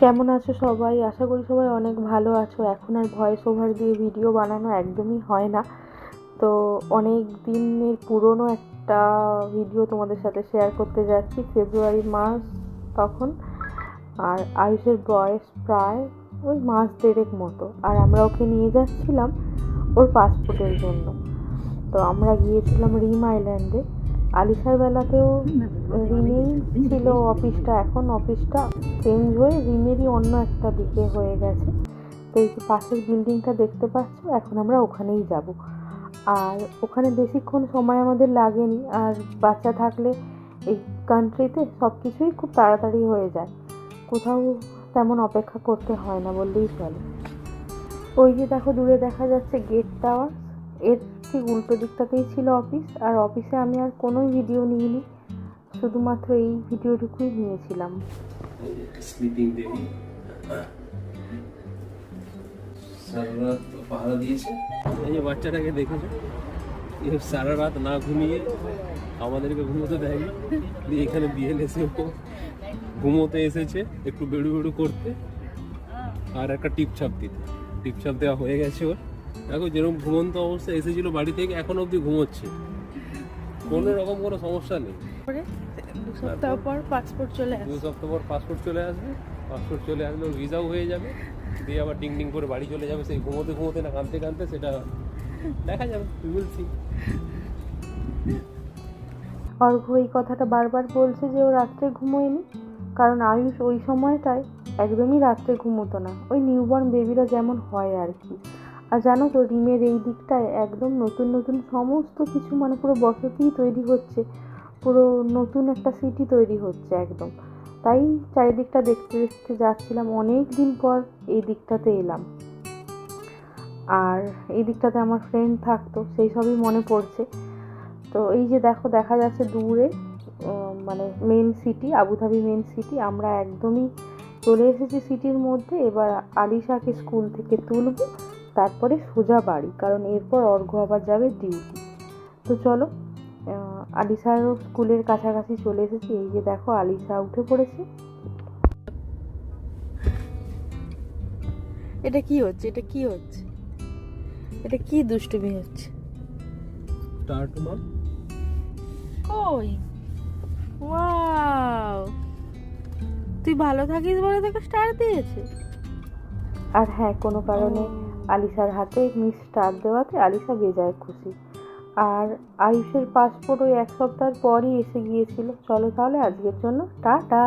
কেমন আছো সবাই? আশা করি সবাই অনেক ভালো আছো। এখন আর ভয়েস ওভার দিয়ে ভিডিও বানানো একদমই হয় না। তো অনেক দিনের পুরনো একটা ভিডিও তোমাদের সাথে শেয়ার করতে যাচ্ছি। ফেব্রুয়ারি মাস তখন, আর আয়ুষের বয়স প্রায় ওই মাস দেড়েক মতো। আর আমরা ওকে নিয়ে যাচ্ছিলাম ওর পাসপোর্টের জন্য। তো আমরা গিয়েছিলাম রিম আইল্যান্ডে। আলিশার বেলাতেও রিমেই ছিল অফিসটা, এখন অফিসটা চেঞ্জ হয়ে রিমেরই অন্য একটা দিকে হয়ে গেছে। তো এই যে পাশের বিল্ডিংটা দেখতে পাচ্ছ, এখন আমরা ওখানেই যাব। আর ওখানে বেশিক্ষণ সময় আমাদের লাগেনি, আর বাচ্চা থাকলে এই কান্ট্রিতে সব কিছুই খুব তাড়াতাড়ি হয়ে যায়, কোথাও তেমন অপেক্ষা করতে হয় না বললেই চলে। ওই যে দেখো দূরে দেখা যাচ্ছে গেট টাওয়ার, এর ঠিক উল্টো দিকটাতেই ছিল অফিস। আর অফিসে আমি আর কোনো ভিডিও নিইনি, শুধুমাত্র এই ভিডিওটুকুই নিয়েছিলাম। স্লিপিং বেবি সারা রাত পাহারা দিয়েছে। এই যে বাচ্চাটাকে দেখেছো, সারা রাত না ঘুমিয়ে আমাদেরকে ঘুমোতে দেয়নি, দিয়ে এখানে বিএলএসে ঘুমোতে এসেছে একটু বেড়ু বেড়ু করতে আর একটা টিপছাপ দিতে। টিপছাপ দেওয়া হয়ে গেছে ওর। দেখো যেরকম ঘুমন্ত অবস্থা এসেছিল বাড়ি থেকে, এখন অবধি ঘুমোচ্ছে, কোনো রকম কোনো সমস্যা নেই। 2 সপ্তাহ পর পাসপোর্ট চলে আসবে। 2 সপ্তাহ পর পাসপোর্ট চলে আসবে। পাসপোর্ট চলে আসলে ওর ভিসাও হয়ে যাবে, দিয়ে আবার ডিং ডিং করে বাড়ি চলে যাবে। সেই ঘুমোতে ঘুমোতে না কাঁদতে কাঁদতে, সেটা দেখা যাবে, উই উইল সি। অর্ঘ্য এই কথাটা বারবার বলছে যে ও রাত্রে ঘুমোয়নি, কারণ আয়ুষ ওই সময়টায় একদমই রাত্রে ঘুমোতো না, ওই নিউবর্ন বেবিরা যেমন হয় আর কি। আর জানো তো, রিমের এই দিকটায় একদম নতুন নতুন সমস্ত কিছু, মানে পুরো বসতিই তৈরি হচ্ছে, পুরো নতুন একটা সিটি তৈরি হচ্ছে একদম। তাই চারিদিকটা দেখতে দেখতে যাচ্ছিলাম, অনেক দিন পর এই দিকটাতে এলাম। আর এই দিকটাতে আমার ফ্রেন্ড থাকতো, সেই সবই মনে পড়ছে। তো এই যে দেখো দেখা যাচ্ছে দূরে মানে main city, Abu Dhabi main city. আমরা একদমই চলে এসেছি সিটির মধ্যে। এবার আলিশাকে স্কুল থেকে তুলব, তারপরে সোজা বাড়ি, কারণ এরপর অর্ঘ্য আবার যাবে ডিউটি। তো চলো, আলিশারও স্কুলের কাছাকাছি চলে এসেছি। এই যে দেখো আলিশা উঠে পড়েছে। এটা কি হচ্ছে? এটা কি হচ্ছে? এটা কি দুষ্টুমি হচ্ছে? ওই ওয়াও, তুই ভালো থাকিস বলে তোকে স্টার দিয়েছে। আর হ্যাঁ, কোনো কারণে আলিশার হাতে মিস স্টার দেওয়াতে আলিশা বেজায় খুশি। আর আয়ুষের পাসপোর্ট ওই 1 সপ্তাহ পরই এসে গিয়েছিল। চলো তাহলে আজকের জন্য টাটা।